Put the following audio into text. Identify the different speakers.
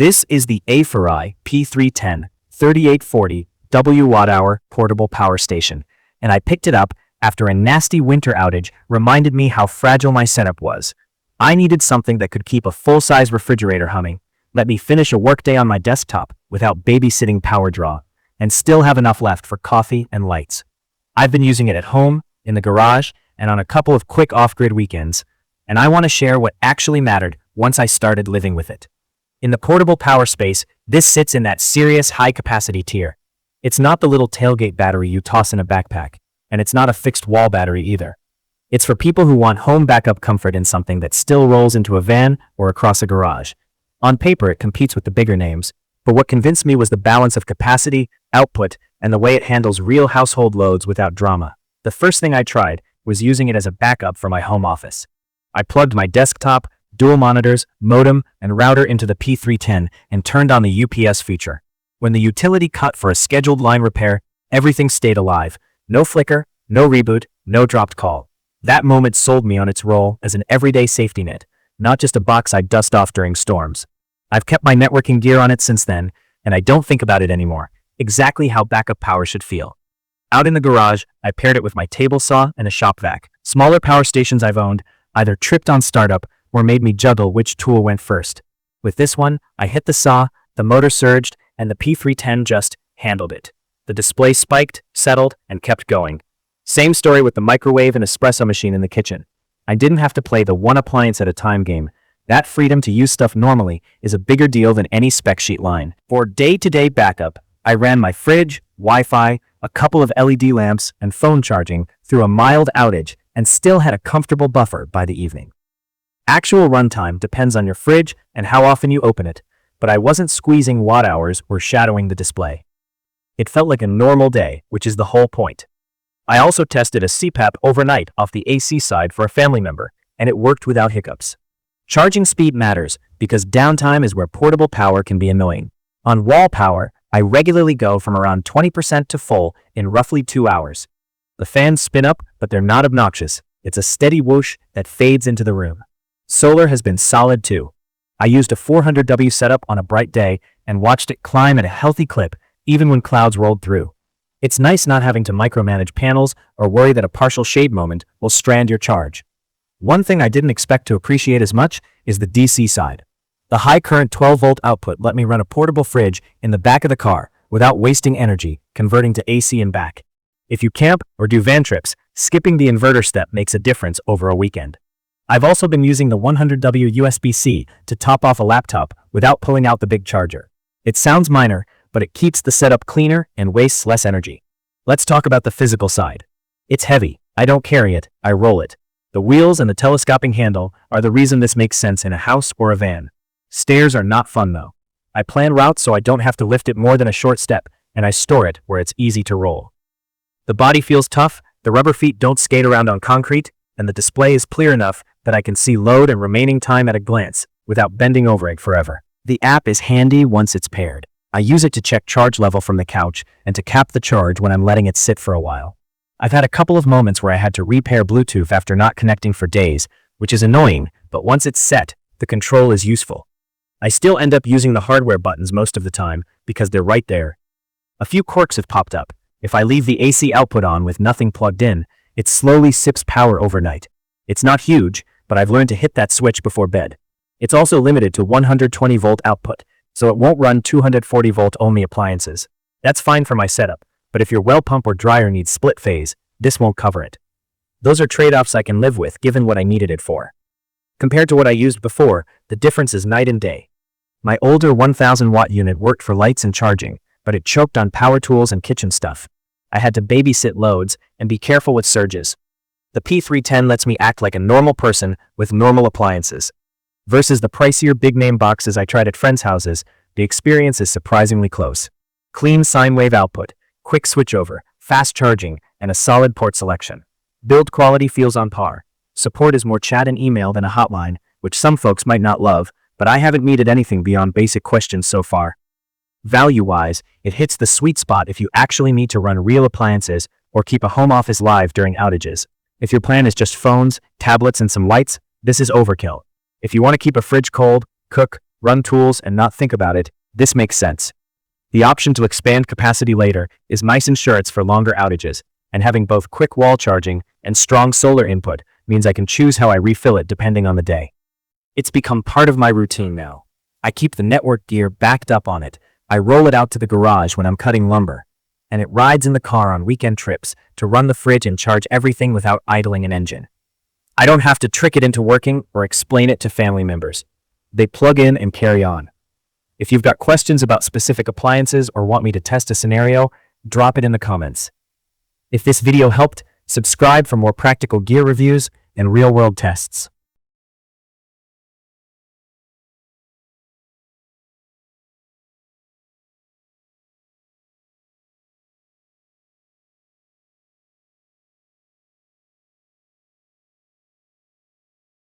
Speaker 1: This is the AFERY P310 3840 watt-hour portable power station, and I picked it up after a nasty winter outage reminded me how fragile my setup was. I needed something that could keep a full-size refrigerator humming, let me finish a workday on my desktop without babysitting power draw, and still have enough left for coffee and lights. I've been using it at home, in the garage, and on a couple of quick off-grid weekends, and I want to share what actually mattered once I started living with it. In the portable power space, this sits in that serious high-capacity tier. It's not the little tailgate battery you toss in a backpack, and it's not a fixed-wall battery either. It's for people who want home backup comfort in something that still rolls into a van or across a garage. On paper, it competes with the bigger names, but what convinced me was the balance of capacity, output, and the way it handles real household loads without drama. The first thing I tried was using it as a backup for my home office. I plugged my desktop, dual monitors, modem, and router into the P310 and turned on the UPS feature. When the utility cut for a scheduled line repair, everything stayed alive. No flicker, no reboot, no dropped call. That moment sold me on its role as an everyday safety net, not just a box I'd dust off during storms. I've kept my networking gear on it since then, and I don't think about it anymore. Exactly how backup power should feel. Out in the garage, I paired it with my table saw and a shop vac. Smaller power stations I've owned either tripped on startup or made me juggle which tool went first. With this one, I hit the saw, the motor surged, and the P310 just handled it. The display spiked, settled, and kept going. Same story with the microwave and espresso machine in the kitchen. I didn't have to play the one appliance at a time game. That freedom to use stuff normally is a bigger deal than any spec sheet line. For day-to-day backup, I ran my fridge, Wi-Fi, a couple of LED lamps, and phone charging through a mild outage and still had a comfortable buffer by the evening. Actual runtime depends on your fridge and how often you open it, but I wasn't squeezing watt hours or shadowing the display. It felt like a normal day, which is the whole point. I also tested a CPAP overnight off the AC side for a family member, and it worked without hiccups. Charging speed matters because downtime is where portable power can be annoying. On wall power, I regularly go from around 20% to full in roughly 2 hours. The fans spin up, but they're not obnoxious. It's a steady whoosh that fades into the room. Solar has been solid too. I used a 400W setup on a bright day and watched it climb at a healthy clip even when clouds rolled through. It's nice not having to micromanage panels or worry that a partial shade moment will strand your charge. One thing I didn't expect to appreciate as much is the DC side. The high current 12-volt output let me run a portable fridge in the back of the car without wasting energy converting to AC and back. If you camp or do van trips, skipping the inverter step makes a difference over a weekend. I've also been using the 100W USB-C to top off a laptop without pulling out the big charger. It sounds minor, but it keeps the setup cleaner and wastes less energy. Let's talk about the physical side. It's heavy. I don't carry it, I roll it. The wheels and the telescoping handle are the reason this makes sense in a house or a van. Stairs are not fun though. I plan routes so I don't have to lift it more than a short step, and I store it where it's easy to roll. The body feels tough, the rubber feet don't skate around on concrete, and the display is clear enough that I can see load and remaining time at a glance without bending over it forever. The app is handy once it's paired. I use it to check charge level from the couch and to cap the charge when I'm letting it sit for a while. I've had a couple of moments where I had to repair Bluetooth after not connecting for days, which is annoying, but once it's set, the control is useful. I still end up using the hardware buttons most of the time because they're right there. A few quirks have popped up. If I leave the AC output on with nothing plugged in, it slowly sips power overnight. It's not huge, but I've learned to hit that switch before bed. It's also limited to 120-volt output, so it won't run 240-volt only appliances. That's fine for my setup, but if your well pump or dryer needs split phase, this won't cover it. Those are trade-offs I can live with given what I needed it for. Compared to what I used before, the difference is night and day. My older 1000-watt unit worked for lights and charging, but it choked on power tools and kitchen stuff. I had to babysit loads and be careful with surges. The P310 lets me act like a normal person with normal appliances. Versus the pricier big-name boxes I tried at friends' houses, the experience is surprisingly close. Clean sine wave output, quick switchover, fast charging, and a solid port selection. Build quality feels on par. Support is more chat and email than a hotline, which some folks might not love, but I haven't needed anything beyond basic questions so far. Value-wise, it hits the sweet spot if you actually need to run real appliances or keep a home office live during outages. If your plan is just phones, tablets, and some lights, this is overkill. If you want to keep a fridge cold, cook, run tools, and not think about it, this makes sense. The option to expand capacity later is nice insurance for longer outages, and having both quick wall charging and strong solar input means I can choose how I refill it depending on the day. It's become part of my routine now. I keep the network gear backed up on it. I roll it out to the garage when I'm cutting lumber, and it rides in the car on weekend trips to run the fridge and charge everything without idling an engine. I don't have to trick it into working or explain it to family members. They plug in and carry on. If you've got questions about specific appliances or want me to test a scenario, drop it in the comments. If this video helped, subscribe for more practical gear reviews and real-world tests.